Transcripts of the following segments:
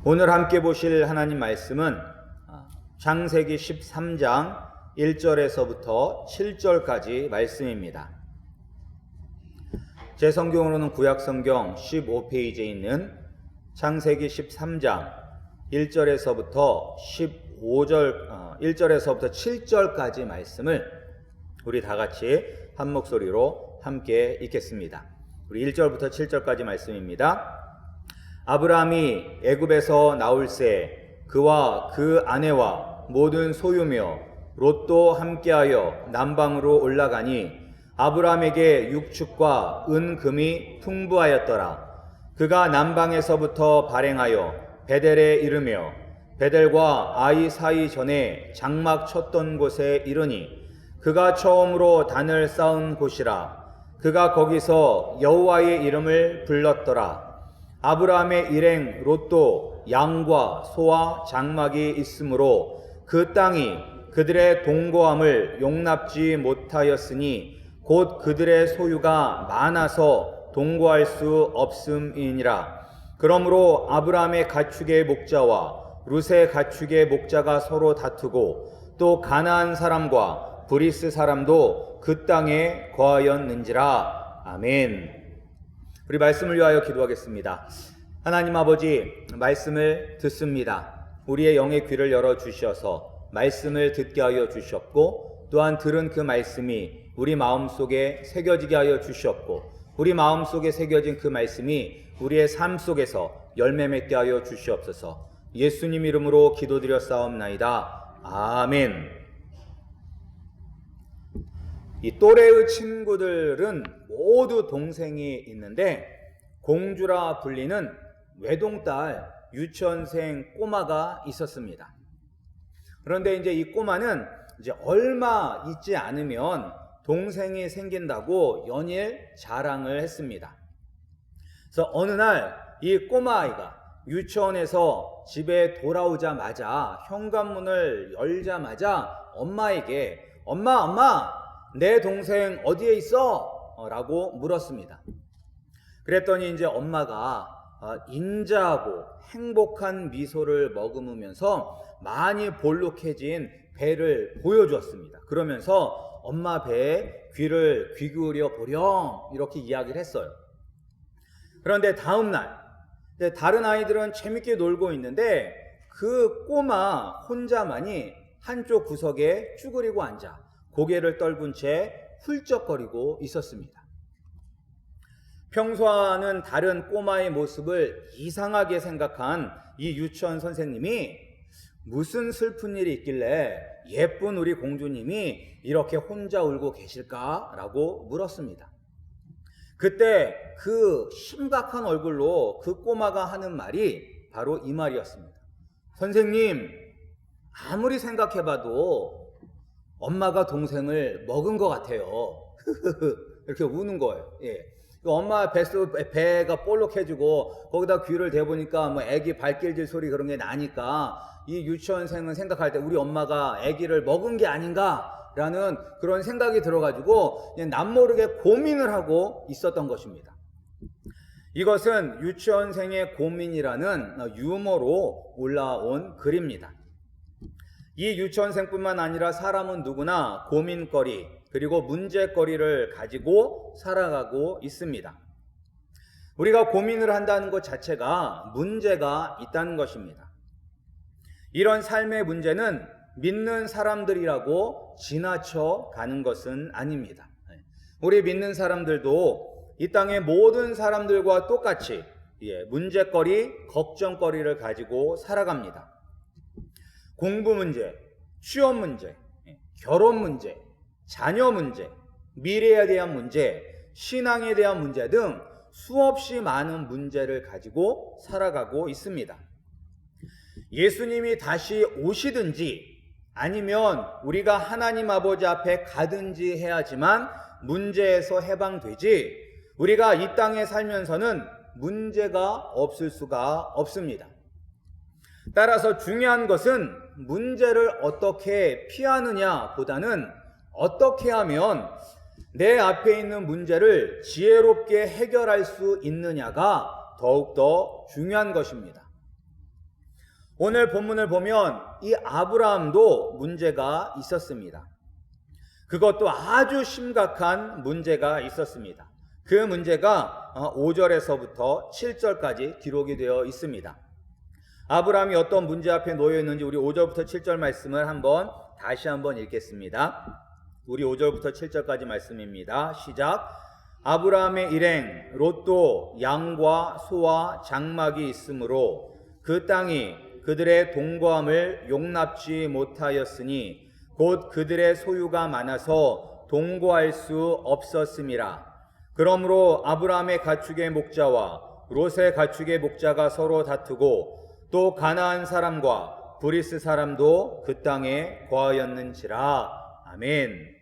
오늘 함께 보실 하나님 말씀은 창세기 13장 1절에서부터 7절까지 말씀입니다. 제 성경으로는 구약성경 15페이지에 있는 창세기 13장 1절에서부터 1절에서부터 7절까지 말씀을 우리 다 같이 한 목소리로 함께 읽겠습니다. 우리 1절부터 7절까지 말씀입니다. 아브라함이 애굽에서 나올새 그와 그 아내와 모든 소유며 롯도 함께하여 남방으로 올라가니 아브라함에게 육축과 은금이 풍부하였더라. 그가 남방에서부터 발행하여 베델에 이르며 베델과 아이 사이 전에 장막 쳤던 곳에 이르니 그가 처음으로 단을 쌓은 곳이라. 그가 거기서 여호와의 이름을 불렀더라. 아브라함의 일행 롯도 양과 소와 장막이 있으므로 그 땅이 그들의 동거함을 용납지 못하였으니 곧 그들의 소유가 많아서 동거할 수 없음이니라. 그러므로 아브라함의 가축의 목자와 룻의 가축의 목자가 서로 다투고 또 가나안 사람과 브리스 사람도 그 땅에 거하였는지라. 아멘. 우리 말씀을 위하여 기도하겠습니다. 하나님 아버지, 말씀을 듣습니다. 우리의 영의 귀를 열어주셔서 말씀을 듣게 하여 주셨고 또한 들은 그 말씀이 우리 마음속에 새겨지게 하여 주셨고 우리 마음속에 새겨진 그 말씀이 우리의 삶 속에서 열매 맺게 하여 주시옵소서. 예수님 이름으로 기도드렸사옵나이다. 아멘. 이 또래의 친구들은 모두 동생이 있는데 공주라 불리는 외동딸 유치원생 꼬마가 있었습니다. 그런데 이제 이 꼬마는 이제 얼마 있지 않으면 동생이 생긴다고 연일 자랑을 했습니다. 그래서 어느 날 이 꼬마아이가 유치원에서 집에 돌아오자마자 현관문을 열자마자 엄마에게 엄마 내 동생 어디에 있어? 라고 물었습니다. 그랬더니 이제 엄마가 인자하고 행복한 미소를 머금으면서 많이 볼록해진 배를 보여주었습니다. 그러면서 엄마 배에 귀를 귀 기울여 보렴 이렇게 이야기를 했어요. 그런데 다음 날 다른 아이들은 재밌게 놀고 있는데 그 꼬마 혼자만이 한쪽 구석에 쭈그리고 앉아 고개를 떨군 채 훌쩍거리고 있었습니다. 평소와는 다른 꼬마의 모습을 이상하게 생각한 이 유치원 선생님이 무슨 슬픈 일이 있길래 예쁜 우리 공주님이 이렇게 혼자 울고 계실까? 라고 물었습니다. 그때 그 심각한 얼굴로 그 꼬마가 하는 말이 바로 이 말이었습니다. 선생님, 아무리 생각해봐도 엄마가 동생을 먹은 것 같아요. 이렇게 우는 거예요. 예. 엄마 배가 볼록해지고 거기다 귀를 대보니까 뭐 애기 발길질 소리 그런 게 나니까 이 유치원생은 생각할 때 우리 엄마가 애기를 먹은 게 아닌가라는 그런 생각이 들어가지고 그냥 남모르게 고민을 하고 있었던 것입니다. 이것은 유치원생의 고민이라는 유머로 올라온 글입니다. 이 유치원생뿐만 아니라 사람은 누구나 고민거리 그리고 문제거리를 가지고 살아가고 있습니다. 우리가 고민을 한다는 것 자체가 문제가 있다는 것입니다. 이런 삶의 문제는 믿는 사람들이라고 지나쳐 가는 것은 아닙니다. 우리 믿는 사람들도 이 땅의 모든 사람들과 똑같이 문제거리, 걱정거리를 가지고 살아갑니다. 공부 문제, 취업 문제, 결혼 문제, 자녀 문제, 미래에 대한 문제, 신앙에 대한 문제 등 수없이 많은 문제를 가지고 살아가고 있습니다. 예수님이 다시 오시든지 아니면 우리가 하나님 아버지 앞에 가든지 해야지만 문제에서 해방되지 우리가 이 땅에 살면서는 문제가 없을 수가 없습니다. 따라서 중요한 것은 문제를 어떻게 피하느냐 보다는 어떻게 하면 내 앞에 있는 문제를 지혜롭게 해결할 수 있느냐가 더욱더 중요한 것입니다. 오늘 본문을 보면 이 아브라함도 문제가 있었습니다. 그것도 아주 심각한 문제가 있었습니다. 그 문제가 5절에서부터 7절까지 기록이 되어 있습니다. 아브라함이 어떤 문제 앞에 놓여 있는지 우리 5절부터 7절 말씀을 다시 한번 읽겠습니다. 우리 5절부터 7절까지 말씀입니다. 시작. 아브라함의 일행 롯도 양과 소와 장막이 있으므로 그 땅이 그들의 동거함을 용납지 못하였으니 곧 그들의 소유가 많아서 동거할 수 없었음이라. 그러므로 아브라함의 가축의 목자와 롯의 가축의 목자가 서로 다투고 또 가나안 사람과 브리스 사람도 그 땅에 거하였는지라. 아멘.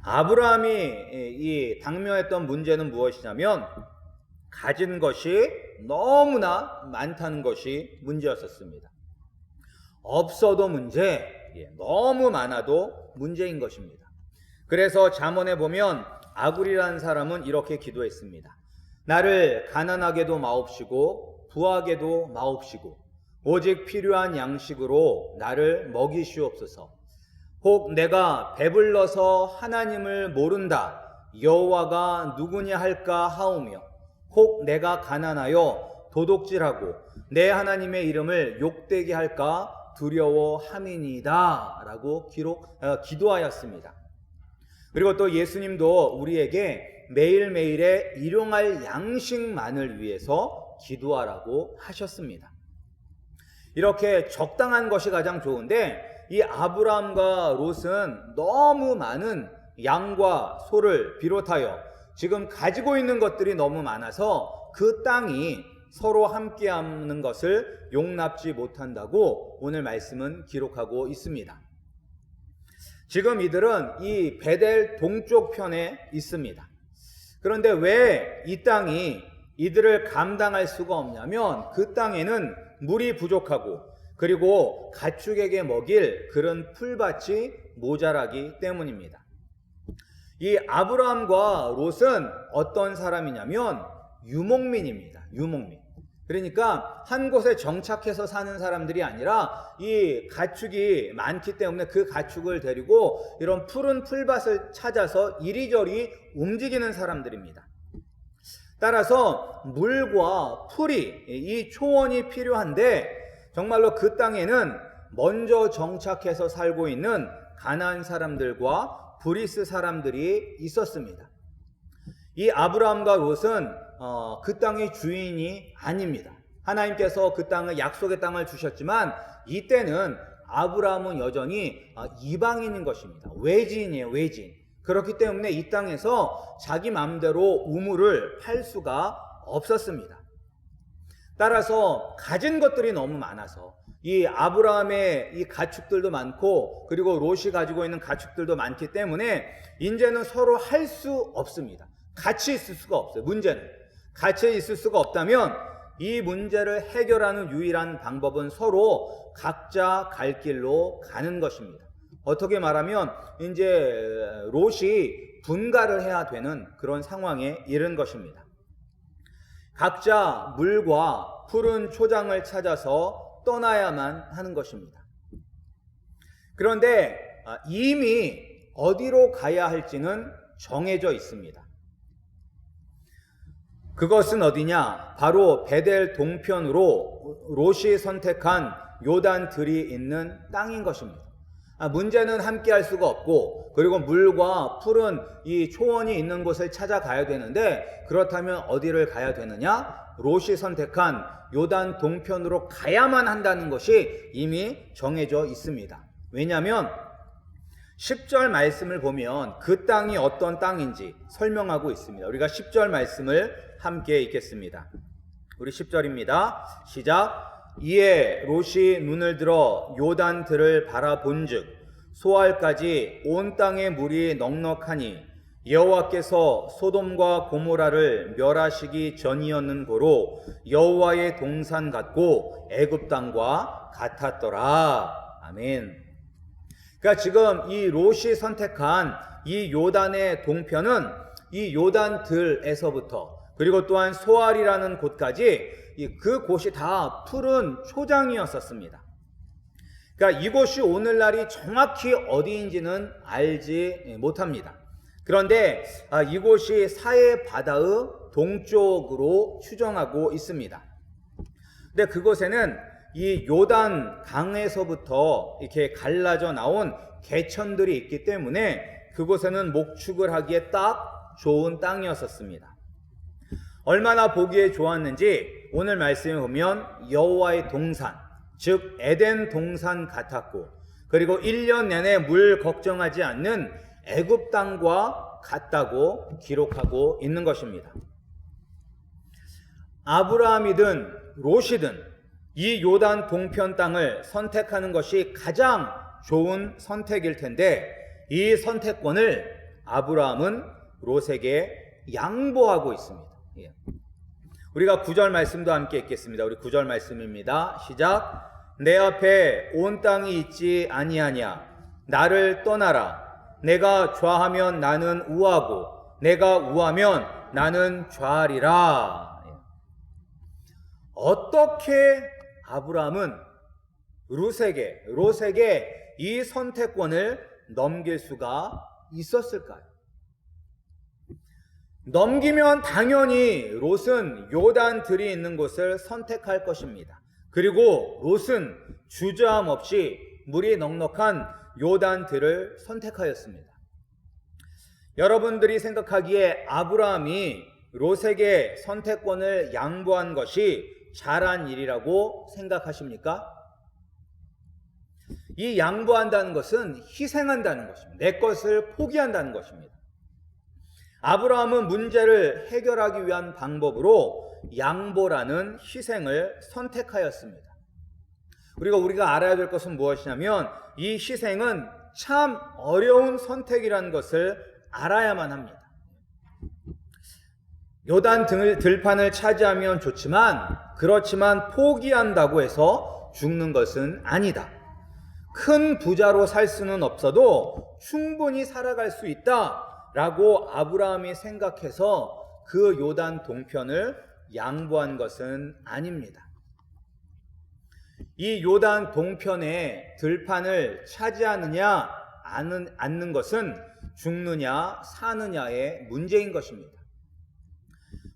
아브라함이 당면했던 문제는 무엇이냐면 가진 것이 너무나 많다는 것이 문제였었습니다. 없어도 문제, 너무 많아도 문제인 것입니다. 그래서 잠언에 보면 아굴이라는 사람은 이렇게 기도했습니다. 나를 가난하게도 마옵시고 부하게도 마옵시고 오직 필요한 양식으로 나를 먹이시옵소서. 혹 내가 배불러서 하나님을 모른다 여호와가 누구냐 할까 하오며 혹 내가 가난하여 도둑질하고 내 하나님의 이름을 욕되게 할까 두려워함이니이다 라고 기도하였습니다. 그리고 또 예수님도 우리에게 매일매일의 일용할 양식만을 위해서 기도하라고 하셨습니다. 이렇게 적당한 것이 가장 좋은데 이 아브라함과 롯은 너무 많은 양과 소를 비롯하여 지금 가지고 있는 것들이 너무 많아서 그 땅이 서로 함께하는 것을 용납지 못한다고 오늘 말씀은 기록하고 있습니다. 지금 이들은 이 베델 동쪽 편에 있습니다. 그런데 왜 이 땅이 이들을 감당할 수가 없냐면 그 땅에는 물이 부족하고 그리고 가축에게 먹일 그런 풀밭이 모자라기 때문입니다. 이 아브라함과 롯은 어떤 사람이냐면 유목민입니다. 유목민. 그러니까 한 곳에 정착해서 사는 사람들이 아니라 이 가축이 많기 때문에 그 가축을 데리고 이런 푸른 풀밭을 찾아서 이리저리 움직이는 사람들입니다. 따라서 물과 풀이, 이 초원이 필요한데 정말로 그 땅에는 먼저 정착해서 살고 있는 가나안 사람들과 브리스 사람들이 있었습니다. 이 아브라함과 롯은 그 땅의 주인이 아닙니다. 하나님께서 그 땅을 약속의 땅을 주셨지만 이때는 아브라함은 여전히 이방인인 것입니다. 외지인이에요. 외지인. 그렇기 때문에 이 땅에서 자기 마음대로 우물을 팔 수가 없었습니다. 따라서 가진 것들이 너무 많아서 이 아브라함의 이 가축들도 많고 그리고 롯이 가지고 있는 가축들도 많기 때문에 이제는 서로 할 수 없습니다. 같이 있을 수가 없어요. 문제는 같이 있을 수가 없다면 이 문제를 해결하는 유일한 방법은 서로 각자 갈 길로 가는 것입니다. 어떻게 말하면 이제 롯이 분가를 해야 되는 그런 상황에 이른 것입니다. 각자 물과 푸른 초장을 찾아서 떠나야만 하는 것입니다. 그런데 이미 어디로 가야 할지는 정해져 있습니다. 그것은 어디냐? 바로 베델 동편으로 롯이 선택한 요단 들이 있는 땅인 것입니다. 문제는 함께 할 수가 없고 그리고 물과 푸른 이 초원이 있는 곳을 찾아가야 되는데 그렇다면 어디를 가야 되느냐? 롯이 선택한 요단 동편으로 가야만 한다는 것이 이미 정해져 있습니다. 왜냐하면 10절 말씀을 보면 그 땅이 어떤 땅인지 설명하고 있습니다. 우리가 10절 말씀을 함께 읽겠습니다. 우리 10절입니다. 시작. 이에 롯이 눈을 들어 요단 들을 바라본즉 소알까지 온 땅의 물이 넉넉하니 여호와께서 소돔과 고모라를 멸하시기 전이었는 고로 여호와의 동산 같고 애굽 땅과 같았더라. 아멘. 그러니까 지금 이 롯이 선택한 이 요단의 동편은 이 요단 들에서부터 그리고 또한 소알이라는 곳까지 그 곳이 다 푸른 초장이었었습니다. 그러니까 이곳이 오늘날이 정확히 어디인지는 알지 못합니다. 그런데 이곳이 사해 바다의 동쪽으로 추정하고 있습니다. 근데 그곳에는 이 요단 강에서부터 이렇게 갈라져 나온 개천들이 있기 때문에 그곳에는 목축을 하기에 딱 좋은 땅이었었습니다. 얼마나 보기에 좋았는지 오늘 말씀에 보면 여호와의 동산, 즉 에덴 동산 같았고, 그리고 1년 내내 물 걱정하지 않는 애굽 땅과 같다고 기록하고 있는 것입니다. 아브라함이든 롯이든 이 요단 동편 땅을 선택하는 것이 가장 좋은 선택일 텐데, 이 선택권을 아브라함은 롯에게 양보하고 있습니다. 우리가 9절 말씀도 함께 읽겠습니다. 우리 9절 말씀입니다. 시작. 내 앞에 온 땅이 있지 아니하냐. 나를 떠나라. 내가 좌하면 나는 우하고 내가 우하면 나는 좌하리라. 어떻게 아브라함은 롯에게 이 선택권을 넘길 수가 있었을까요? 넘기면 당연히 롯은 요단 들이 있는 곳을 선택할 것입니다. 그리고 롯은 주저함 없이 물이 넉넉한 요단 들을 선택하였습니다. 여러분들이 생각하기에 아브라함이 롯에게 선택권을 양보한 것이 잘한 일이라고 생각하십니까? 이 양보한다는 것은 희생한다는 것입니다. 내 것을 포기한다는 것입니다. 아브라함은 문제를 해결하기 위한 방법으로 양보라는 희생을 선택하였습니다. 그리고 우리가 알아야 될 것은 무엇이냐면 이 희생은 참 어려운 선택이라는 것을 알아야만 합니다. 요단 들판을 차지하면 좋지만, 그렇지만 포기한다고 해서 죽는 것은 아니다. 큰 부자로 살 수는 없어도 충분히 살아갈 수 있다라고 아브라함이 생각해서 그 요단 동편을 양보한 것은 아닙니다. 이 요단 동편의 들판을 차지하느냐 않는 것은 죽느냐 사느냐의 문제인 것입니다.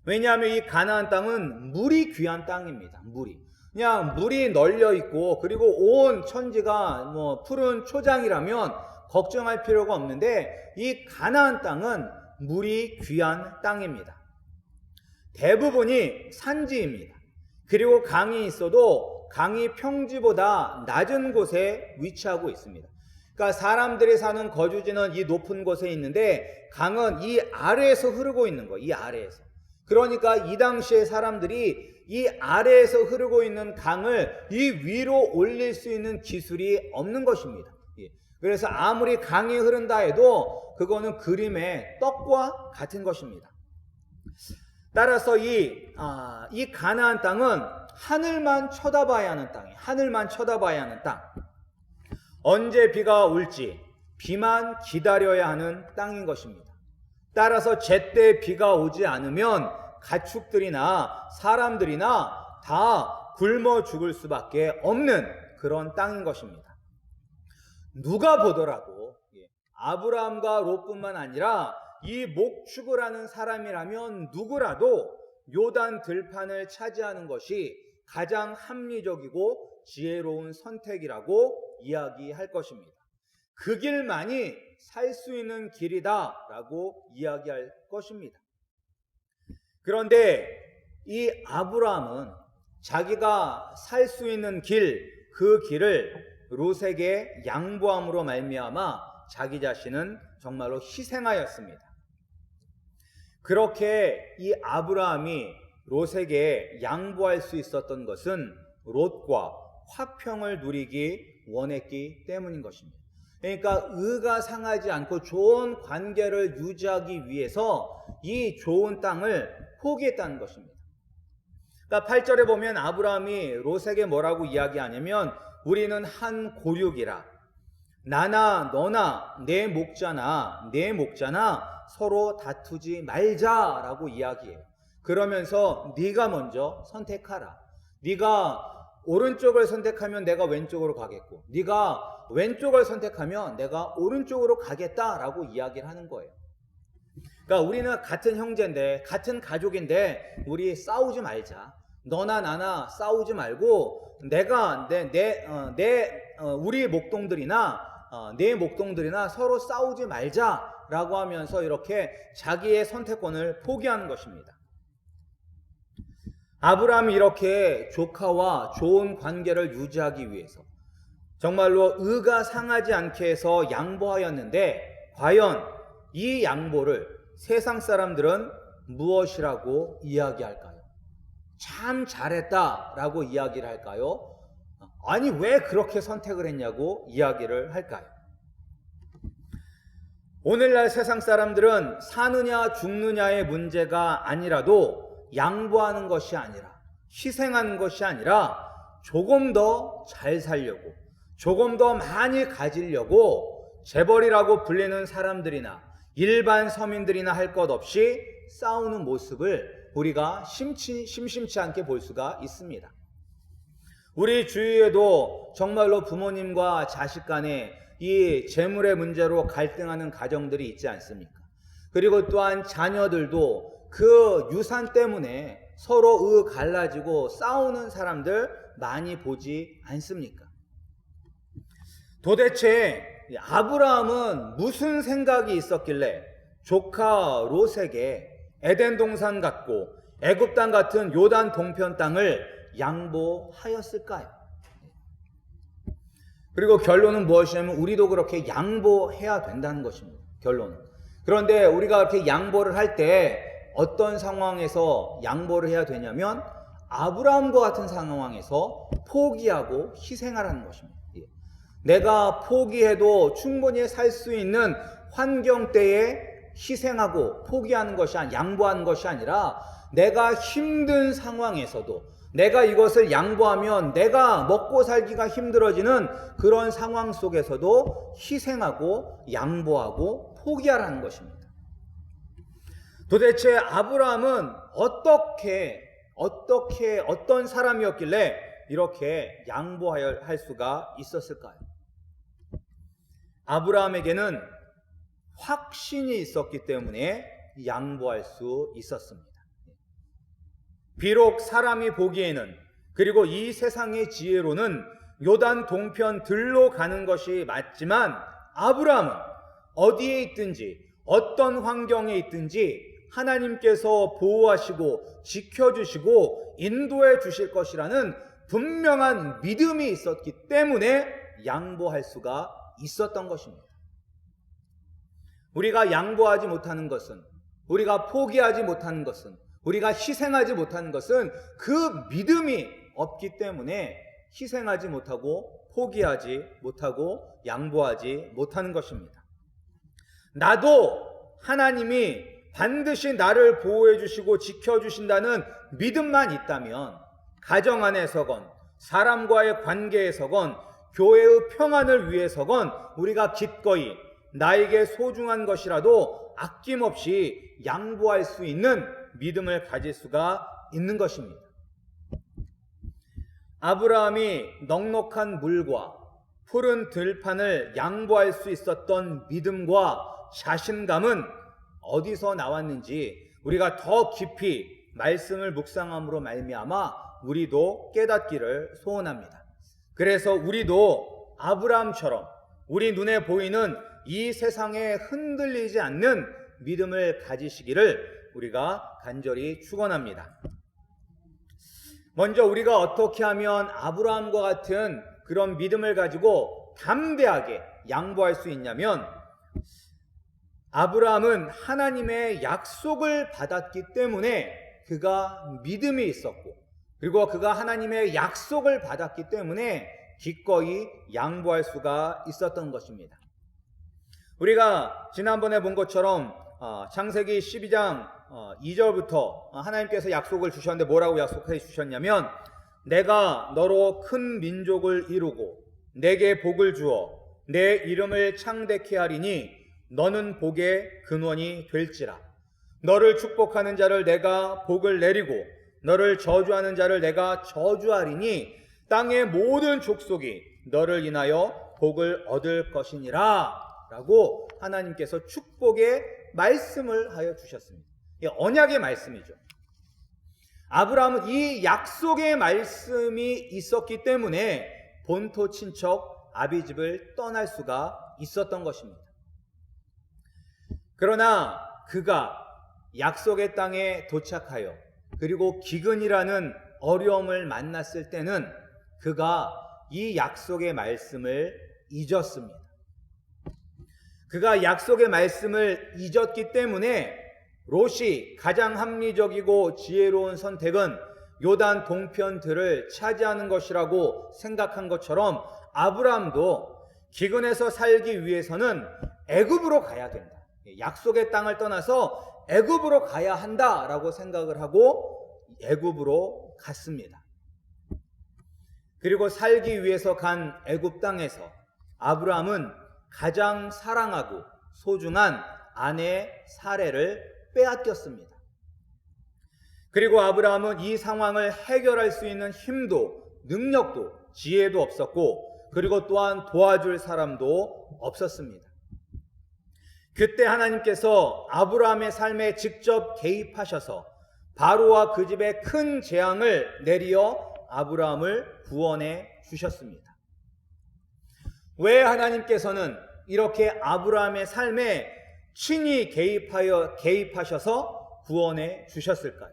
왜냐하면 이 가나안 땅은 물이 귀한 땅입니다. 그냥 물이 널려 있고, 그리고 온 천지가 푸른 초장이라면 걱정할 필요가 없는데, 이 가나안 땅은 물이 귀한 땅입니다. 대부분이 산지입니다. 그리고 강이 있어도 강이 평지보다 낮은 곳에 위치하고 있습니다. 그러니까 사람들이 사는 거주지는 이 높은 곳에 있는데 강은 이 아래에서 흐르고 있는 거예요. 이 아래에서. 그러니까 이 당시에 사람들이 이 아래에서 흐르고 있는 강을 이 위로 올릴 수 있는 기술이 없는 것입니다. 그래서 아무리 강이 흐른다 해도 그거는 그림의 떡과 같은 것입니다. 따라서 이 가나안 땅은 하늘만 쳐다봐야 하는 땅이에요. 하늘만 쳐다봐야 하는 땅. 언제 비가 올지 비만 기다려야 하는 땅인 것입니다. 따라서 제때 비가 오지 않으면 가축들이나 사람들이나 다 굶어 죽을 수밖에 없는 그런 땅인 것입니다. 누가 보더라도 아브라함과 롯뿐만 아니라 이 목축을 하는 사람이라면 누구라도 요단 들판을 차지하는 것이 가장 합리적이고 지혜로운 선택이라고 이야기할 것입니다. 그 길만이 살 수 있는 길이다라고 이야기할 것입니다. 그런데 이 아브라함은 자기가 살 수 있는 그 길을 롯에게 양보함으로 말미암아 자기 자신은 정말로 희생하였습니다. 그렇게 이 아브라함이 롯에게 양보할 수 있었던 것은 롯과 화평을 누리기 원했기 때문인 것입니다. 그러니까 의가 상하지 않고 좋은 관계를 유지하기 위해서 이 좋은 땅을 포기했다는 것입니다. 그러니까 8절에 보면 아브라함이 롯에게 뭐라고 이야기하냐면 우리는 한 고륙이라 나나 너나 내 목자나 서로 다투지 말자라고 이야기해요. 그러면서 네가 먼저 선택하라. 네가 오른쪽을 선택하면 내가 왼쪽으로 가겠고, 네가 왼쪽을 선택하면 내가 오른쪽으로 가겠다라고 이야기를 하는 거예요. 그러니까 우리는 같은 형제인데, 같은 가족인데 우리 싸우지 말자. 너나 나나 싸우지 말고 내가 우리 목동들이나 내 목동들이나 서로 싸우지 말자라고 하면서 이렇게 자기의 선택권을 포기하는 것입니다. 아브라함이 이렇게 조카와 좋은 관계를 유지하기 위해서 정말로 의가 상하지 않게 해서 양보하였는데, 과연 이 양보를 세상 사람들은 무엇이라고 이야기할까요? 참 잘했다라고 이야기를 할까요? 아니, 왜 그렇게 선택을 했냐고 이야기를 할까요? 오늘날 세상 사람들은 사느냐 죽느냐의 문제가 아니라도 양보하는 것이 아니라, 희생하는 것이 아니라 조금 더 잘 살려고, 조금 더 많이 가지려고 재벌이라고 불리는 사람들이나 일반 서민들이나 할 것 없이 싸우는 모습을 우리가 심심치 않게 볼 수가 있습니다. 우리 주위에도 정말로 부모님과 자식 간에 이 재물의 문제로 갈등하는 가정들이 있지 않습니까? 그리고 또한 자녀들도 그 유산 때문에 서로 갈라지고 싸우는 사람들 많이 보지 않습니까? 도대체 아브라함은 무슨 생각이 있었길래 조카 롯에게 에덴 동산 같고 애굽 땅 같은 요단 동편 땅을 양보하였을까요? 그리고 결론은 무엇이냐면 우리도 그렇게 양보해야 된다는 것입니다. 결론은. 그런데 우리가 그렇게 양보를 할 때 어떤 상황에서 양보를 해야 되냐면 아브라함과 같은 상황에서 포기하고 희생하라는 것입니다. 내가 포기해도 충분히 살 수 있는 환경 때에 희생하고 포기하는 것이 아니라, 양보하는 것이 아니라 내가 힘든 상황에서도 내가 이것을 양보하면 내가 먹고 살기가 힘들어지는 그런 상황 속에서도 희생하고 양보하고 포기하라는 것입니다. 도대체 아브라함은 어떤 사람이었길래 이렇게 양보할 수가 있었을까요? 아브라함에게는 확신이 있었기 때문에 양보할 수 있었습니다. 비록 사람이 보기에는, 그리고 이 세상의 지혜로는 요단 동편 들로 가는 것이 맞지만, 아브라함은 어디에 있든지 어떤 환경에 있든지 하나님께서 보호하시고 지켜주시고 인도해 주실 것이라는 분명한 믿음이 있었기 때문에 양보할 수가 있었던 것입니다. 우리가 양보하지 못하는 것은, 우리가 포기하지 못하는 것은, 우리가 희생하지 못하는 것은 그 믿음이 없기 때문에 희생하지 못하고 포기하지 못하고 양보하지 못하는 것입니다. 나도 하나님이 반드시 나를 보호해 주시고 지켜주신다는 믿음만 있다면, 가정 안에서건 사람과의 관계에서건 교회의 평안을 위해서건 우리가 기꺼이 나에게 소중한 것이라도 아낌없이 양보할 수 있는 믿음을 가질 수가 있는 것입니다. 아브라함이 넉넉한 물과 푸른 들판을 양보할 수 있었던 믿음과 자신감은 어디서 나왔는지 우리가 더 깊이 말씀을 묵상함으로 말미암아 우리도 깨닫기를 소원합니다. 그래서 우리도 아브라함처럼 우리 눈에 보이는 이 세상에 흔들리지 않는 믿음을 가지시기를 우리가 간절히 축원합니다. 먼저 우리가 어떻게 하면 아브라함과 같은 그런 믿음을 가지고 담대하게 양보할 수 있냐면, 아브라함은 하나님의 약속을 받았기 때문에 그가 믿음이 있었고, 그리고 그가 하나님의 약속을 받았기 때문에 기꺼이 양보할 수가 있었던 것입니다. 우리가 지난번에 본 것처럼 창세기 12장 2절부터 하나님께서 약속을 주셨는데 뭐라고 약속해 주셨냐면, 내가 너로 큰 민족을 이루고 내게 복을 주어 내 이름을 창대케 하리니 너는 복의 근원이 될지라. 너를 축복하는 자를 내가 복을 내리고 너를 저주하는 자를 내가 저주하리니 땅의 모든 족속이 너를 인하여 복을 얻을 것이니라 라고 하나님께서 축복의 말씀을 하여 주셨습니다. 언약의 말씀이죠. 아브라함은 이 약속의 말씀이 있었기 때문에 본토 친척 아비집을 떠날 수가 있었던 것입니다. 그러나 그가 약속의 땅에 도착하여 그리고 기근이라는 어려움을 만났을 때는 그가 이 약속의 말씀을 잊었습니다. 그가 약속의 말씀을 잊었기 때문에 롯이 가장 합리적이고 지혜로운 선택은 요단 동편들을 차지하는 것이라고 생각한 것처럼 아브라함도 기근에서 살기 위해서는 애굽으로 가야 된다. 약속의 땅을 떠나서 애굽으로 가야 한다라고 생각을 하고 애굽으로 갔습니다. 그리고 살기 위해서 간 애굽 땅에서 아브라함은 가장 사랑하고 소중한 아내 사레를 빼앗겼습니다. 그리고 아브라함은 이 상황을 해결할 수 있는 힘도 능력도 지혜도 없었고 그리고 또한 도와줄 사람도 없었습니다. 그때 하나님께서 아브라함의 삶에 직접 개입하셔서 바로와 그 집에 큰 재앙을 내리어 아브라함을 구원해 주셨습니다. 왜 하나님께서는 이렇게 아브라함의 삶에 친히 개입하셔서 구원해 주셨을까요?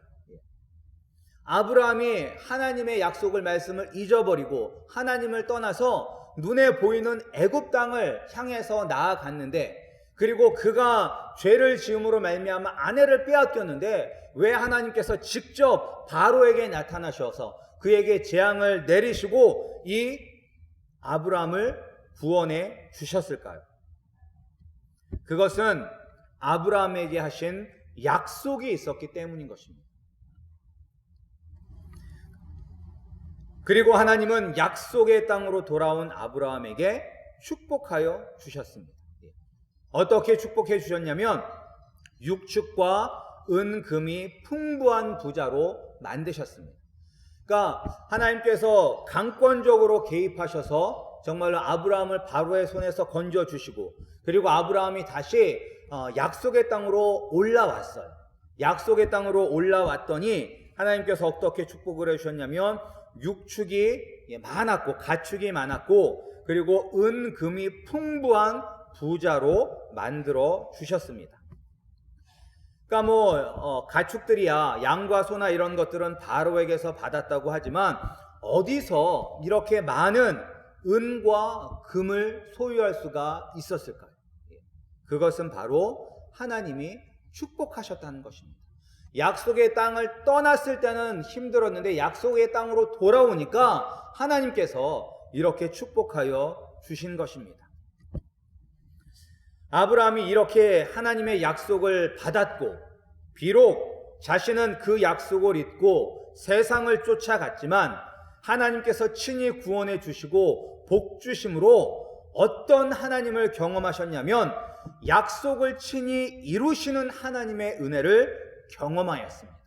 아브라함이 하나님의 약속을 말씀을 잊어버리고 하나님을 떠나서 눈에 보이는 애굽 땅을 향해서 나아갔는데 그리고 그가 죄를 지음으로 말미암아 아내를 빼앗겼는데 왜 하나님께서 직접 바로에게 나타나셔서 그에게 재앙을 내리시고 이 아브라함을 구원해 주셨을까요? 그것은 아브라함에게 하신 약속이 있었기 때문인 것입니다. 그리고 하나님은 약속의 땅으로 돌아온 아브라함에게 축복하여 주셨습니다. 어떻게 축복해 주셨냐면 육축과 은금이 풍부한 부자로 만드셨습니다. 그러니까 하나님께서 강권적으로 개입하셔서 정말로 아브라함을 바로의 손에서 건져주시고 그리고 아브라함이 다시 약속의 땅으로 올라왔어요. 약속의 땅으로 올라왔더니 하나님께서 어떻게 축복을 해주셨냐면 육축이 많았고 가축이 많았고 그리고 은금이 풍부한 부자로 만들어 주셨습니다. 그러니까 가축들이야 양과 소나 이런 것들은 바로에게서 받았다고 하지만 어디서 이렇게 많은 은과 금을 소유할 수가 있었을까요? 그것은 바로 하나님이 축복하셨다는 것입니다. 약속의 땅을 떠났을 때는 힘들었는데 약속의 땅으로 돌아오니까 하나님께서 이렇게 축복하여 주신 것입니다. 아브라함이 이렇게 하나님의 약속을 받았고 비록 자신은 그 약속을 잊고 세상을 쫓아갔지만 하나님께서 친히 구원해 주시고 복 주심으로 어떤 하나님을 경험하셨냐면 약속을 친히 이루시는 하나님의 은혜를 경험하였습니다.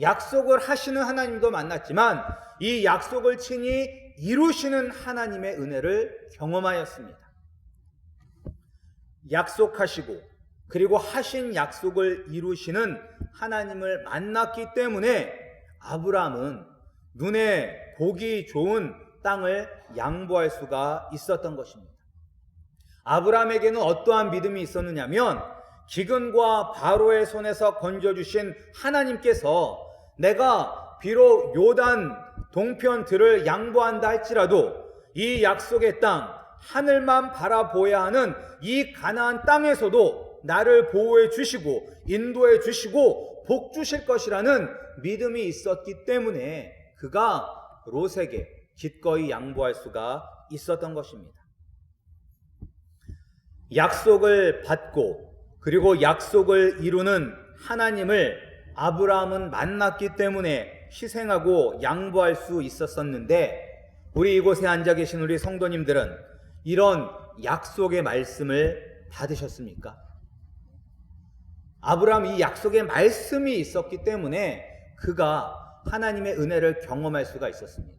약속을 하시는 하나님도 만났지만 이 약속을 친히 이루시는 하나님의 은혜를 경험하였습니다. 약속하시고 그리고 하신 약속을 이루시는 하나님을 만났기 때문에 아브라함은 눈에 보기 좋은 땅을 양보할 수가 있었던 것입니다. 아브라함에게는 어떠한 믿음이 있었느냐면 기근과 바로의 손에서 건져주신 하나님께서 내가 비록 요단 동편들을 양보한다 할지라도 이 약속의 땅 하늘만 바라보아야 하는 이 가나안 땅에서도 나를 보호해 주시고 인도해 주시고 복 주실 것이라는 믿음이 있었기 때문에 그가 롯에게 기꺼이 양보할 수가 있었던 것입니다. 약속을 받고 그리고 약속을 이루는 하나님을 아브라함은 만났기 때문에 희생하고 양보할 수 있었었는데 우리 이곳에 앉아 계신 우리 성도님들은 이런 약속의 말씀을 받으셨습니까? 아브라함 이 약속의 말씀이 있었기 때문에 그가 하나님의 은혜를 경험할 수가 있었습니다.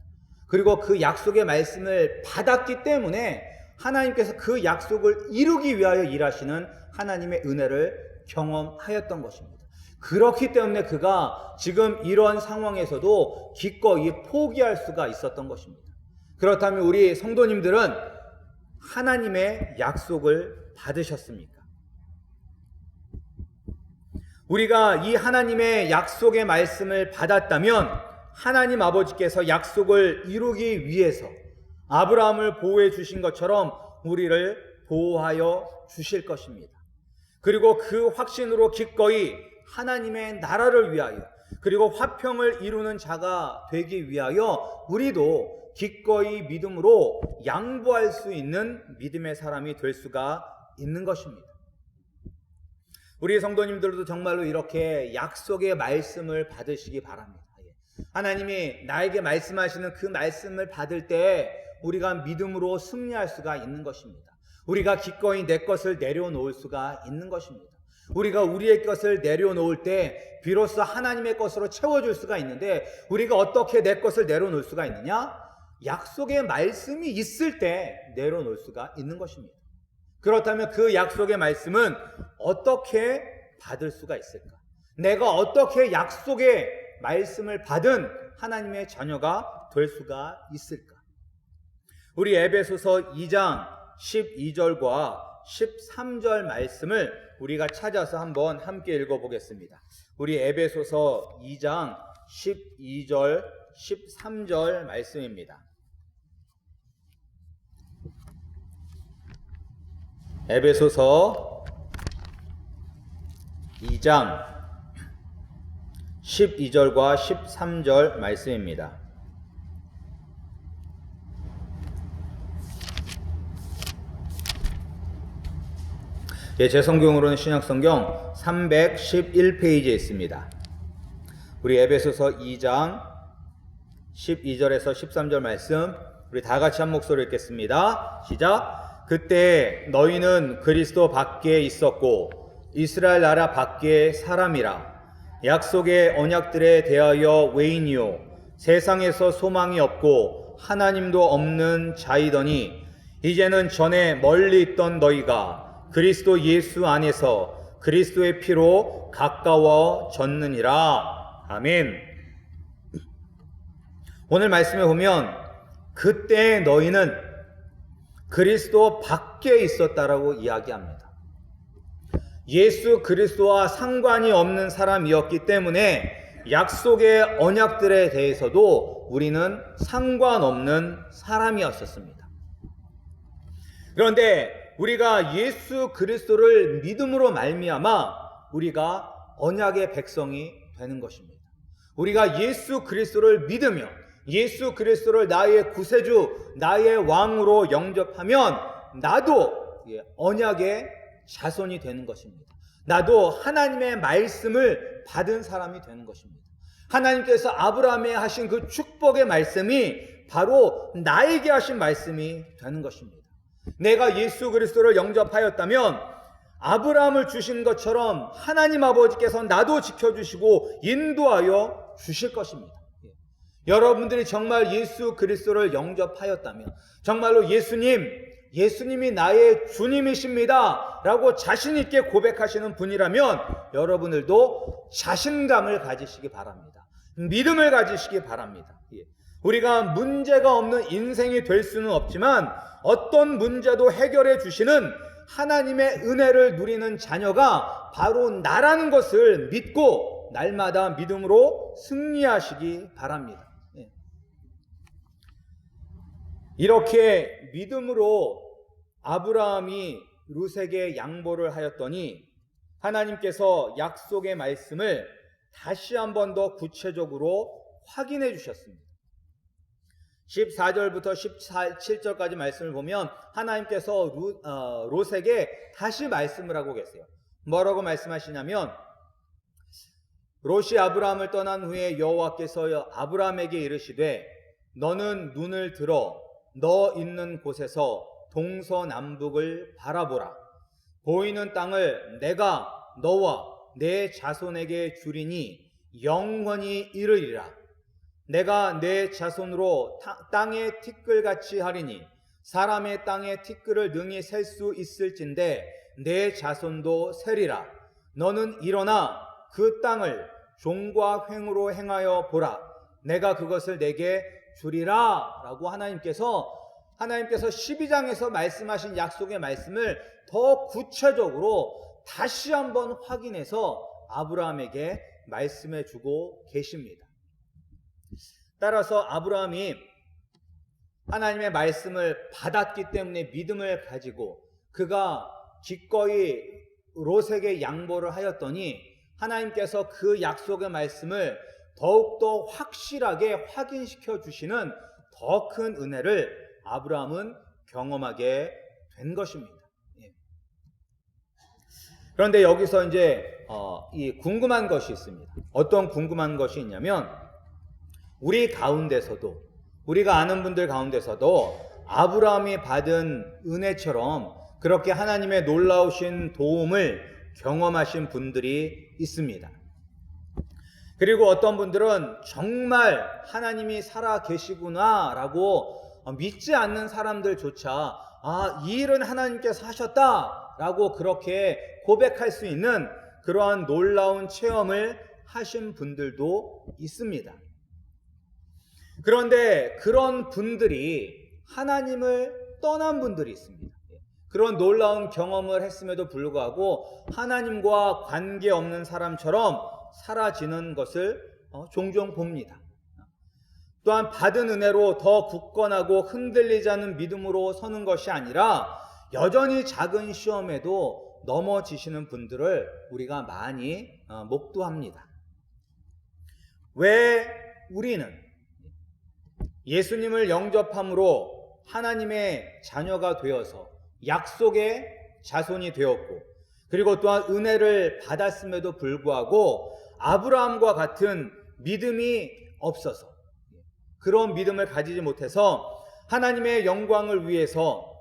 그리고 그 약속의 말씀을 받았기 때문에 하나님께서 그 약속을 이루기 위하여 일하시는 하나님의 은혜를 경험하였던 것입니다. 그렇기 때문에 그가 지금 이런 상황에서도 기꺼이 포기할 수가 있었던 것입니다. 그렇다면 우리 성도님들은 하나님의 약속을 받으셨습니까? 우리가 이 하나님의 약속의 말씀을 받았다면 하나님 아버지께서 약속을 이루기 위해서 아브라함을 보호해 주신 것처럼 우리를 보호하여 주실 것입니다. 그리고 그 확신으로 기꺼이 하나님의 나라를 위하여 그리고 화평을 이루는 자가 되기 위하여 우리도 기꺼이 믿음으로 양보할 수 있는 믿음의 사람이 될 수가 있는 것입니다. 우리 성도님들도 정말로 이렇게 약속의 말씀을 받으시기 바랍니다. 하나님이 나에게 말씀하시는 그 말씀을 받을 때 우리가 믿음으로 승리할 수가 있는 것입니다. 우리가 기꺼이 내 것을 내려놓을 수가 있는 것입니다. 우리가 우리의 것을 내려놓을 때 비로소 하나님의 것으로 채워줄 수가 있는데 우리가 어떻게 내 것을 내려놓을 수가 있느냐? 약속의 말씀이 있을 때 내려놓을 수가 있는 것입니다. 그렇다면 그 약속의 말씀은 어떻게 받을 수가 있을까? 내가 어떻게 약속의 말씀을 받은 하나님의 자녀가 될 수가 있을까? 우리 에베소서 2장 12절과 13절 말씀을 우리가 찾아서 한번 함께 읽어보겠습니다. 우리 에베소서 2장 12절 13절 말씀입니다. 에베소서 2장 12절과 13절 말씀입니다. 제 성경으로는 신약성경 311페이지에 있습니다. 우리 에베소서 2장 12절에서 13절 말씀 우리 다 같이 한 목소리로 읽겠습니다. 시작. 그때 너희는 그리스도 밖에 있었고 이스라엘 나라 밖에 사람이라 약속의 언약들에 대하여 외인이요 세상에서 소망이 없고 하나님도 없는 자이더니 이제는 전에 멀리 있던 너희가 그리스도 예수 안에서 그리스도의 피로 가까워졌느니라. 아멘. 오늘 말씀에 보면 그때 너희는 그리스도 밖에 있었다라고 이야기합니다. 예수 그리스도와 상관이 없는 사람이었기 때문에 약속의 언약들에 대해서도 우리는 상관없는 사람이었었습니다. 그런데 우리가 예수 그리스도를 믿음으로 말미암아 우리가 언약의 백성이 되는 것입니다. 우리가 예수 그리스도를 믿으며 예수 그리스도를 나의 구세주, 나의 왕으로 영접하면 나도 언약의 자손이 되는 것입니다. 나도 하나님의 말씀을 받은 사람이 되는 것입니다. 하나님께서 아브라함에 하신 그 축복의 말씀이 바로 나에게 하신 말씀이 되는 것입니다. 내가 예수 그리스도를 영접하였다면 아브라함을 주신 것처럼 하나님 아버지께서 나도 지켜주시고 인도하여 주실 것입니다. 여러분들이 정말 예수 그리스도를 영접하였다면 정말로 예수님이 나의 주님이십니다 라고 자신 있게 고백하시는 분이라면 여러분들도 자신감을 가지시기 바랍니다. 믿음을 가지시기 바랍니다. 우리가 문제가 없는 인생이 될 수는 없지만 어떤 문제도 해결해 주시는 하나님의 은혜를 누리는 자녀가 바로 나라는 것을 믿고 날마다 믿음으로 승리하시기 바랍니다. 이렇게 믿음으로 아브라함이 룻에게 양보를 하였더니 하나님께서 약속의 말씀을 다시 한 번 더 구체적으로 확인해 주셨습니다. 14절부터 17절까지 말씀을 보면 하나님께서 롯에게 다시 말씀을 하고 계세요. 뭐라고 말씀하시냐면 롯이 아브라함을 떠난 후에 여호와께서 아브라함에게 이르시되 너는 눈을 들어 너 있는 곳에서 동서남북을 바라보라. 보이는 땅을 내가 너와 내 자손에게 주리니 영원히 이르리라. 내가 내 자손으로 땅의 티끌같이 하리니 사람의 땅의 티끌을 능히 셀 수 있을진데 내 자손도 세리라. 너는 일어나 그 땅을 종과 횡으로 행하여 보라. 내가 그것을 내게 주리라. 라고 하나님께서 12장에서 말씀하신 약속의 말씀을 더 구체적으로 다시 한번 확인해서 아브라함에게 말씀해 주고 계십니다. 따라서 아브라함이 하나님의 말씀을 받았기 때문에 믿음을 가지고 그가 기꺼이 롯에게 양보를 하였더니 하나님께서 그 약속의 말씀을 더욱더 확실하게 확인시켜 주시는 더 큰 은혜를 아브라함은 경험하게 된 것입니다. 그런데 여기서 이제 이 궁금한 것이 있습니다. 어떤 궁금한 것이 있냐면 우리 가운데서도 우리가 아는 분들 가운데서도 아브라함이 받은 은혜처럼 그렇게 하나님의 놀라우신 도움을 경험하신 분들이 있습니다. 그리고 어떤 분들은 정말 하나님이 살아 계시구나 라고 믿지 않는 사람들조차 이 일은 하나님께서 하셨다 라고 그렇게 고백할 수 있는 그러한 놀라운 체험을 하신 분들도 있습니다. 그런데 그런 분들이 하나님을 떠난 분들이 있습니다. 그런 놀라운 경험을 했음에도 불구하고 하나님과 관계없는 사람처럼 사라지는 것을 종종 봅니다. 또한 받은 은혜로 더 굳건하고 흔들리지 않는 믿음으로 서는 것이 아니라 여전히 작은 시험에도 넘어지시는 분들을 우리가 많이 목도합니다. 왜 우리는 예수님을 영접함으로 하나님의 자녀가 되어서 약속의 자손이 되었고 그리고 또한 은혜를 받았음에도 불구하고 아브라함과 같은 믿음이 없어서 그런 믿음을 가지지 못해서 하나님의 영광을 위해서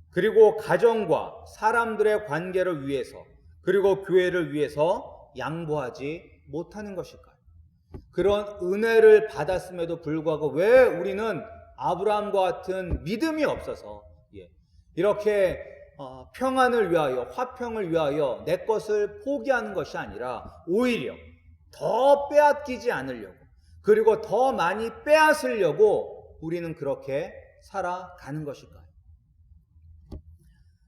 그리고 가정과 사람들의 관계를 위해서 그리고 교회를 위해서 양보하지 못하는 것일까요? 그런 은혜를 받았음에도 불구하고 왜 우리는 아브라함과 같은 믿음이 없어서 이렇게 평안을 위하여 화평을 위하여 내 것을 포기하는 것이 아니라 오히려 더 빼앗기지 않으려고 그리고 더 많이 빼앗으려고 우리는 그렇게 살아가는 것일까요?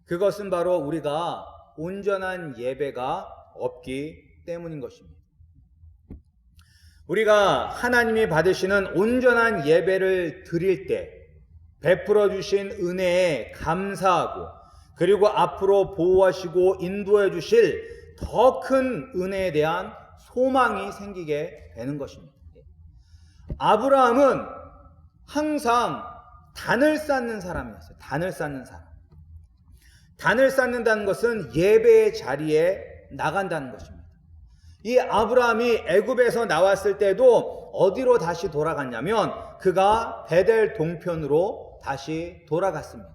그것은 바로 우리가 온전한 예배가 없기 때문인 것입니다. 우리가 하나님이 받으시는 온전한 예배를 드릴 때 베풀어 주신 은혜에 감사하고 그리고 앞으로 보호하시고 인도해 주실 더 큰 은혜에 대한 소망이 생기게 되는 것입니다. 아브라함은 항상 단을 쌓는 사람이었어요. 단을 쌓는 사람. 단을 쌓는다는 것은 예배의 자리에 나간다는 것입니다. 이 아브라함이 애굽에서 나왔을 때도 어디로 다시 돌아갔냐면 그가 베델 동편으로 다시 돌아갔습니다.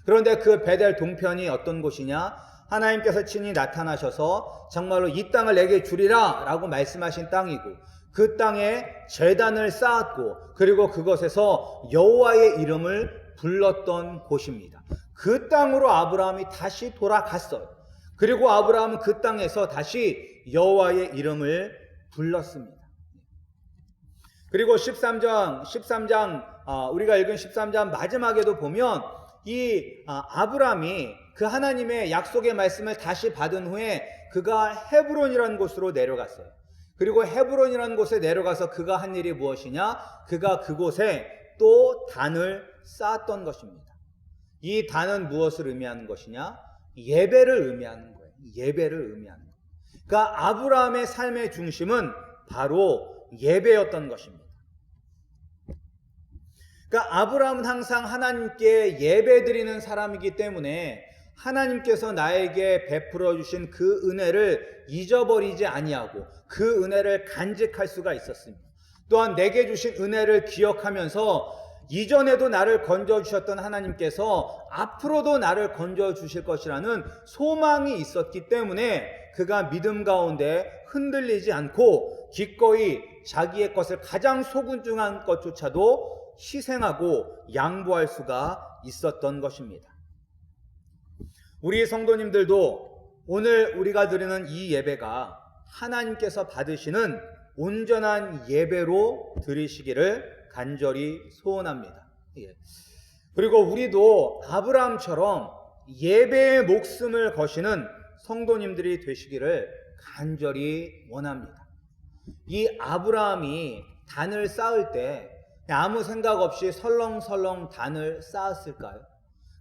그런데 그 베델 동편이 어떤 곳이냐? 하나님께서 친히 나타나셔서 정말로 이 땅을 내게 주리라 라고 말씀하신 땅이고 그 땅에 제단을 쌓았고 그리고 그것에서 여호와의 이름을 불렀던 곳입니다. 그 땅으로 아브라함이 다시 돌아갔어요. 그리고 아브라함은 그 땅에서 다시 여호와의 이름을 불렀습니다. 그리고 13장 우리가 읽은 13장 마지막에도 보면 이 아브라함이 그 하나님의 약속의 말씀을 다시 받은 후에 그가 헤브론이라는 곳으로 내려갔어요. 그리고 헤브론이라는 곳에 내려가서 그가 한 일이 무엇이냐? 그가 그곳에 또 단을 쌓았던 것입니다. 이 단은 무엇을 의미하는 것이냐? 예배를 의미하는 거예요. 예배를 의미하는 거예요. 그러니까 아브라함의 삶의 중심은 바로 예배였던 것입니다. 그러니까 아브라함은 항상 하나님께 예배드리는 사람이기 때문에 하나님께서 나에게 베풀어 주신 그 은혜를 잊어버리지 아니하고 그 은혜를 간직할 수가 있었습니다. 또한 내게 주신 은혜를 기억하면서 이전에도 나를 건져주셨던 하나님께서 앞으로도 나를 건져주실 것이라는 소망이 있었기 때문에 그가 믿음 가운데 흔들리지 않고 기꺼이 자기의 것을 가장 소중한 것조차도 희생하고 양보할 수가 있었던 것입니다. 우리 성도님들도 오늘 우리가 드리는 이 예배가 하나님께서 받으시는 온전한 예배로 드리시기를 간절히 소원합니다. 그리고 우리도 아브라함처럼 예배의 목숨을 거시는 성도님들이 되시기를 간절히 원합니다. 이 아브라함이 단을 쌓을 때 아무 생각 없이 설렁설렁 단을 쌓았을까요?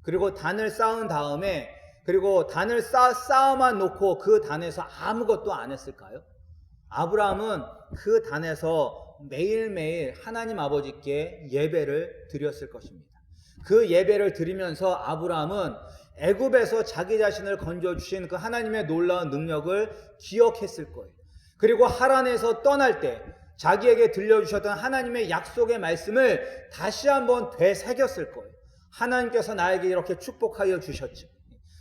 그리고 단을 쌓은 다음에 그리고 단을 쌓아만 놓고 그 단에서 아무것도 안 했을까요? 아브라함은 그 단에서 매일매일 하나님 아버지께 예배를 드렸을 것입니다. 그 예배를 드리면서 아브라함은 애굽에서 자기 자신을 건져주신 그 하나님의 놀라운 능력을 기억했을 거예요. 그리고 하란에서 떠날 때 자기에게 들려주셨던 하나님의 약속의 말씀을 다시 한번 되새겼을 거예요. 하나님께서 나에게 이렇게 축복하여 주셨지.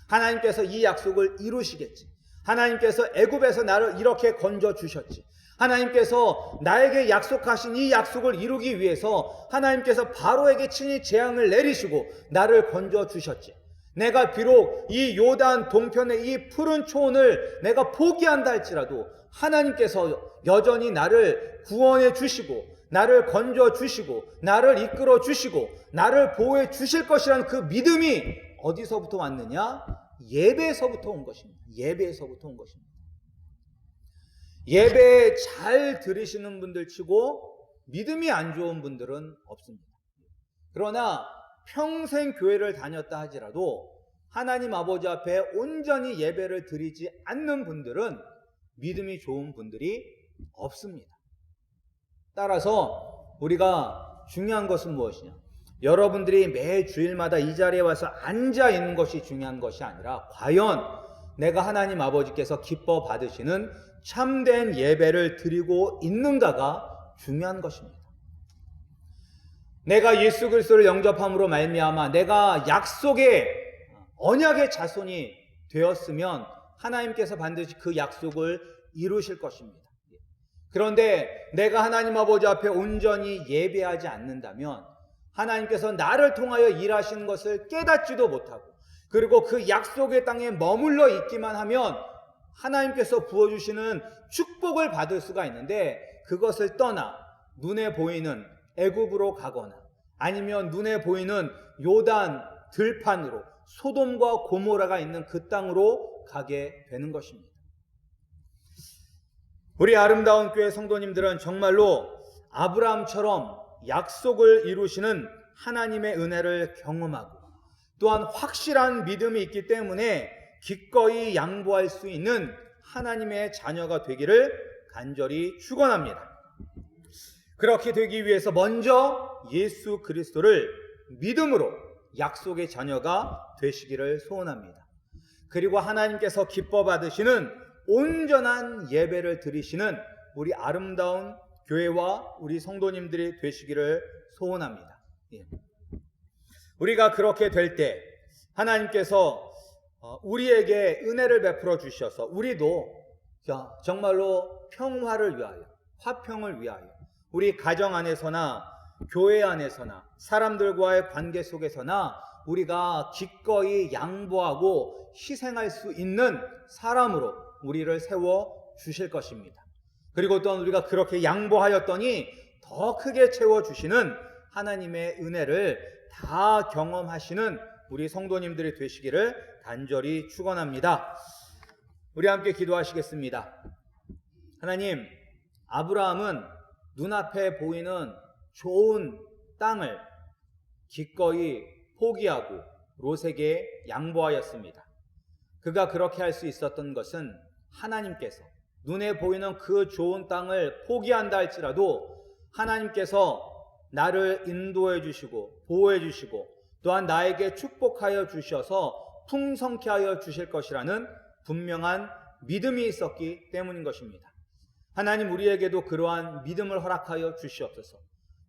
하나님께서 이 약속을 이루시겠지. 하나님께서 애굽에서 나를 이렇게 건져 주셨지. 하나님께서 나에게 약속하신 이 약속을 이루기 위해서 하나님께서 바로에게 친히 재앙을 내리시고 나를 건져 주셨지. 내가 비록 이 요단 동편의 이 푸른 초원을 내가 포기한다 할지라도 하나님께서 여전히 나를 구원해 주시고 나를 건져 주시고 나를 이끌어 주시고 나를 보호해 주실 것이라는 그 믿음이 어디서부터 왔느냐? 예배에서부터 온 것입니다. 예배에서부터 온 것입니다. 예배 잘 들으시는 분들 치고 믿음이 안 좋은 분들은 없습니다. 그러나 평생 교회를 다녔다 하지라도 하나님 아버지 앞에 온전히 예배를 드리지 않는 분들은 믿음이 좋은 분들이 없습니다. 따라서 우리가 중요한 것은 무엇이냐? 여러분들이 매 주일마다 이 자리에 와서 앉아 있는 것이 중요한 것이 아니라 과연 내가 하나님 아버지께서 기뻐 받으시는 참된 예배를 드리고 있는가가 중요한 것입니다. 내가 예수 그리스도를 영접함으로 말미암아 내가 약속의 언약의 자손이 되었으면 하나님께서 반드시 그 약속을 이루실 것입니다. 그런데 내가 하나님 아버지 앞에 온전히 예배하지 않는다면 하나님께서 나를 통하여 일하시는 것을 깨닫지도 못하고 그리고 그 약속의 땅에 머물러 있기만 하면 하나님께서 부어주시는 축복을 받을 수가 있는데 그것을 떠나 눈에 보이는 애굽으로 가거나 아니면 눈에 보이는 요단 들판으로 소돔과 고모라가 있는 그 땅으로 가게 되는 것입니다. 우리 아름다운 교회 성도님들은 정말로 아브라함처럼 약속을 이루시는 하나님의 은혜를 경험하고 또한 확실한 믿음이 있기 때문에 기꺼이 양보할 수 있는 하나님의 자녀가 되기를 간절히 축원합니다. 그렇게 되기 위해서 먼저 예수 그리스도를 믿음으로 약속의 자녀가 되시기를 소원합니다. 그리고 하나님께서 기뻐 받으시는 온전한 예배를 드리시는 우리 아름다운 교회와 우리 성도님들이 되시기를 소원합니다. 우리가 그렇게 될 때 하나님께서 우리에게 은혜를 베풀어 주셔서 우리도 정말로 평화를 위하여 화평을 위하여 우리 가정 안에서나 교회 안에서나 사람들과의 관계 속에서나 우리가 기꺼이 양보하고 희생할 수 있는 사람으로 우리를 세워 주실 것입니다. 그리고 또한 우리가 그렇게 양보하였더니 더 크게 채워주시는 하나님의 은혜를 다 경험하시는 우리 성도님들이 되시기를 간절히 축원합니다. 우리 함께 기도하시겠습니다. 하나님, 아브라함은 눈앞에 보이는 좋은 땅을 기꺼이 포기하고 롯에게 양보하였습니다. 그가 그렇게 할 수 있었던 것은 하나님께서 눈에 보이는 그 좋은 땅을 포기한다 할지라도 하나님께서 나를 인도해 주시고 보호해 주시고 또한 나에게 축복하여 주셔서 풍성케 하여 주실 것이라는 분명한 믿음이 있었기 때문인 것입니다. 하나님, 우리에게도 그러한 믿음을 허락하여 주시옵소서.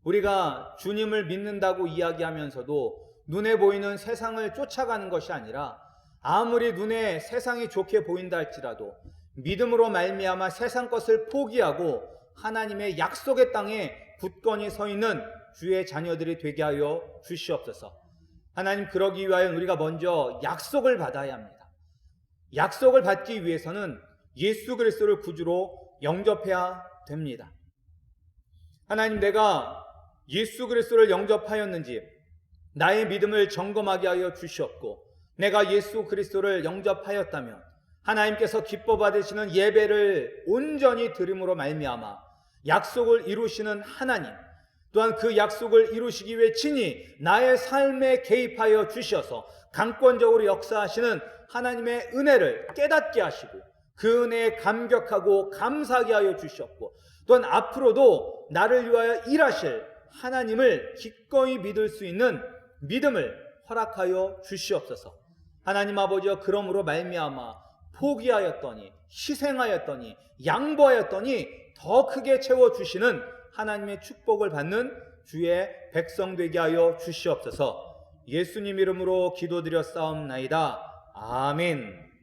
우리가 주님을 믿는다고 이야기하면서도 눈에 보이는 세상을 쫓아가는 것이 아니라 아무리 눈에 세상이 좋게 보인다 할지라도 믿음으로 말미암아 세상 것을 포기하고 하나님의 약속의 땅에 굳건히 서 있는 주의 자녀들이 되게 하여 주시옵소서. 하나님, 그러기 위하여 우리가 먼저 약속을 받아야 합니다. 약속을 받기 위해서는 예수 그리스도를 구주로 영접해야 됩니다. 하나님, 내가 예수 그리스도를 영접하였는지 나의 믿음을 점검하게 하여 주시옵고, 내가 예수 그리스도를 영접하였다면 하나님께서 기뻐 받으시는 예배를 온전히 드림으로 말미암아 약속을 이루시는 하나님, 또한 그 약속을 이루시기 위해 친히 나의 삶에 개입하여 주셔서 강권적으로 역사하시는 하나님의 은혜를 깨닫게 하시고 그 은혜에 감격하고 감사하게 하여 주셨고, 또한 앞으로도 나를 위하여 일하실 하나님을 기꺼이 믿을 수 있는 믿음을 허락하여 주시옵소서. 하나님 아버지여, 그러므로 말미암아 포기하였더니, 희생하였더니, 양보하였더니 더 크게 채워주시는 하나님의 축복을 받는 주의 백성 되게 하여 주시옵소서. 예수님 이름으로 기도드렸사옵나이다. 아멘.